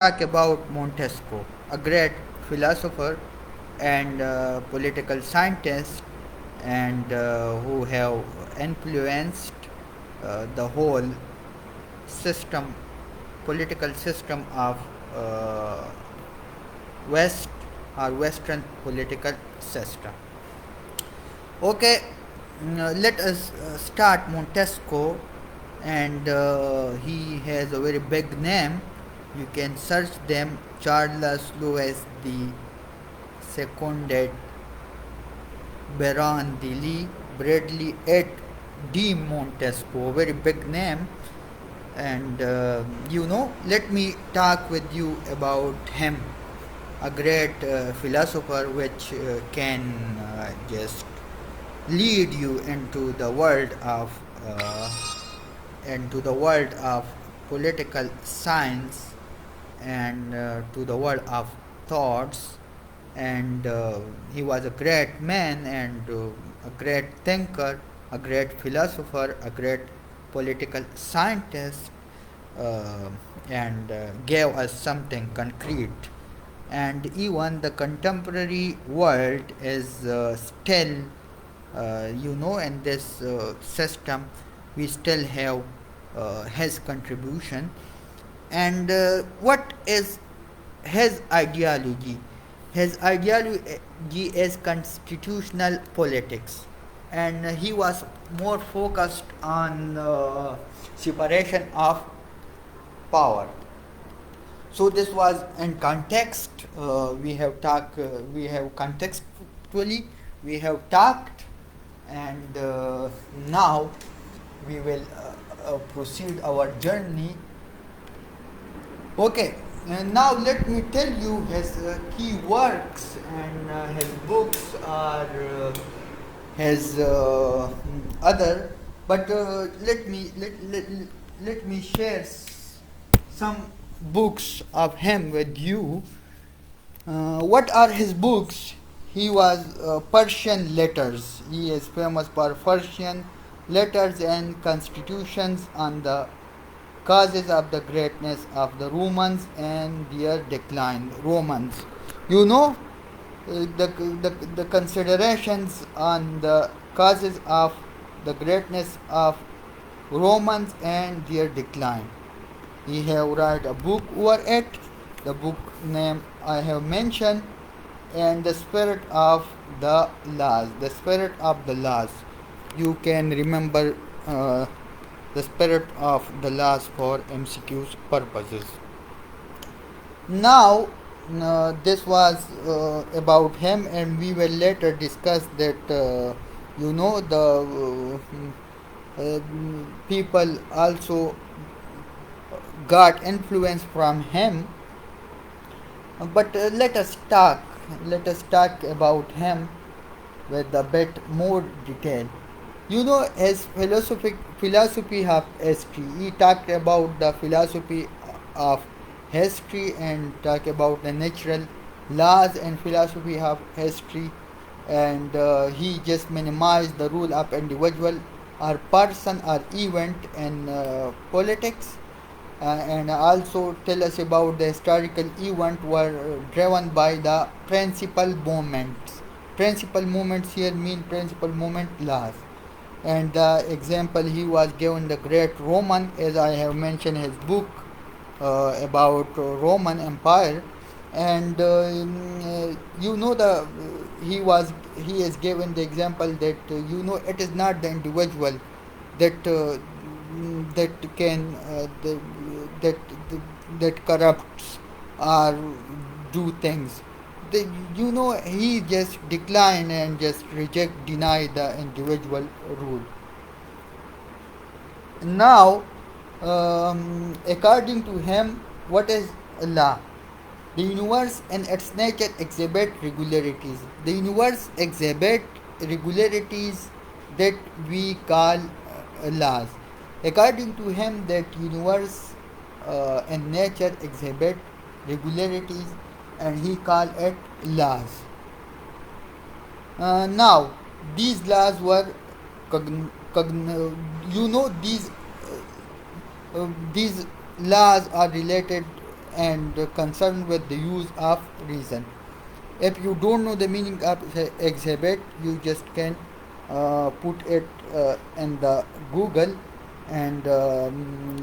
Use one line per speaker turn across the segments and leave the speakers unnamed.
talk about Montesquieu, a great philosopher and political scientist, and who have influenced the whole system, political system of uh, West or Western political system. Okay, let us start Montesquieu, and he has a very big name. You can search them. Charles Louis the Seconded, Baron de Lee, Bradley et de Montesquieu, very big name. And let me talk with you about him, a great philosopher which can just lead you uh, into the world of political science and to the world of thoughts. And he was a great man and a great thinker, a great philosopher, a great political scientist, uh, and gave us something concrete. And even the contemporary world is still, in this system, we still have his contribution. And what is his ideology? His ideology is constitutional politics, and he was more focused on separation of power. So this was in context. We have contextually, we have talked, and now we will proceed our journey. Okay, and now let me tell you his key works, and his books are his other. But let me share some books of him with you. What are his books? He was Persian letters. He is famous for Persian letters and constitutions on the causes of the greatness of the Romans and their decline. Romans, you know, the considerations on the causes of the greatness of Romans and their decline. He have write a book over it. The book name I have mentioned, and the spirit of the laws. The spirit of the laws. You can remember the spirit of the laws for MCQ's purposes. Now, this was about him, and we will later discuss that people also got influence from him. But let us talk about him with a bit more detail. His philosophy of history. He talked about the philosophy of history and talk about the natural laws and philosophy of history. And he just minimized the role of individual or person or event in politics, and also tell us about the historical event were driven by the principal movements. Principal movements here mean principal movement laws. And the example he was given the great Roman, as I have mentioned his book about Roman Empire. And the he is given the example that it is not the individual that that can that that corrupts or do things. He just decline and just deny the individual rule. Now, according to him, what is law? The universe and its nature exhibit regularities. The universe exhibit regularities that we call laws. According to him, that universe and nature exhibit regularities, and he called it laws. Now, these laws were cogn- cogn- you know these laws are related and concerned with the use of reason. If you don't know the meaning of exhibit, you just can put it in the Google, and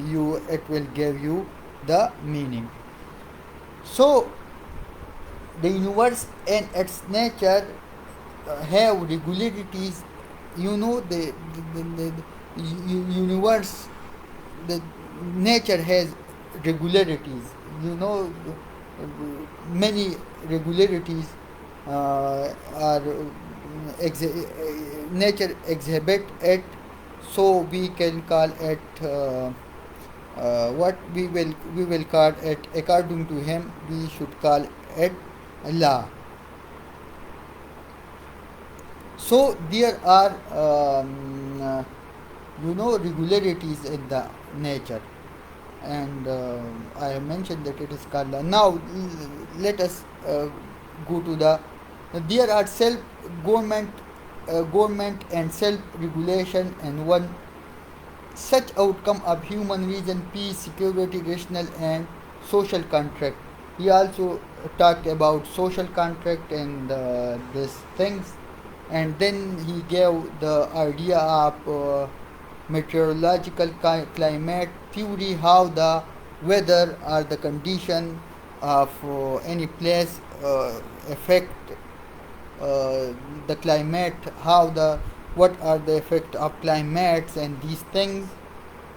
you it will give you the meaning. So the universe and its nature have regularities. You know, the universe, the nature has regularities. You know, many regularities are nature exhibit it, so we can call it what we will call it, according to him we should call it law. So there are regularities in the nature, and I have mentioned that it is called law. Now let us go to the, there are self government government and self regulation, and one such outcome of human reason, peace, security, rational and social contract. He also talked about social contract and these things, and then he gave the idea of meteorological climate theory, how the weather or the condition of any place affect the climate, how the what are the effect of climates and these things.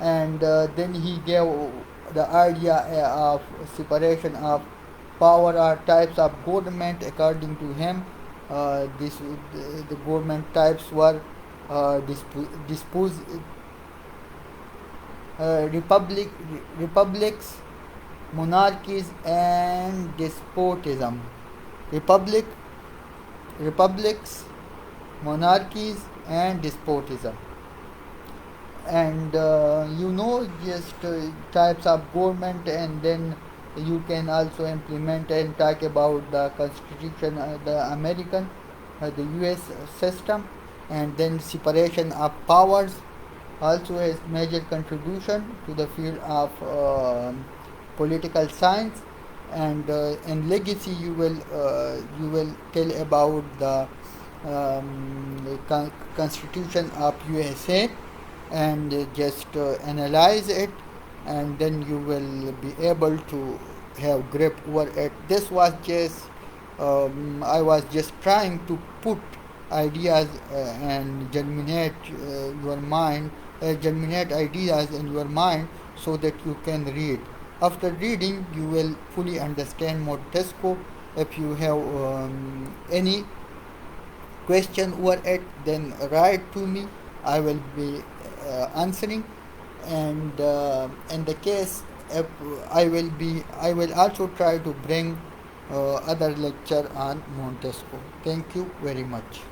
And then he gave the idea of separation of power or types of government. According to him, the government types were dispose republics, monarchies and despotism. Republic, republics, monarchies and despotism. And just types of government, and then you can also implement and talk about the constitution, the American, the US system. And then separation of powers also has major contribution to the field of political science. And in legacy you will tell about the constitution of USA, and just analyze it, and then you will be able to have grip over it. This was just I was just trying to put ideas and germinate your mind, germinate ideas in your mind, so that you can read. After reading, you will fully understand Montesquieu. If you have any question over it, then write to me. I will be answering. And in the case, if I will also try to bring other lecture on Montesquieu. Thank you very much.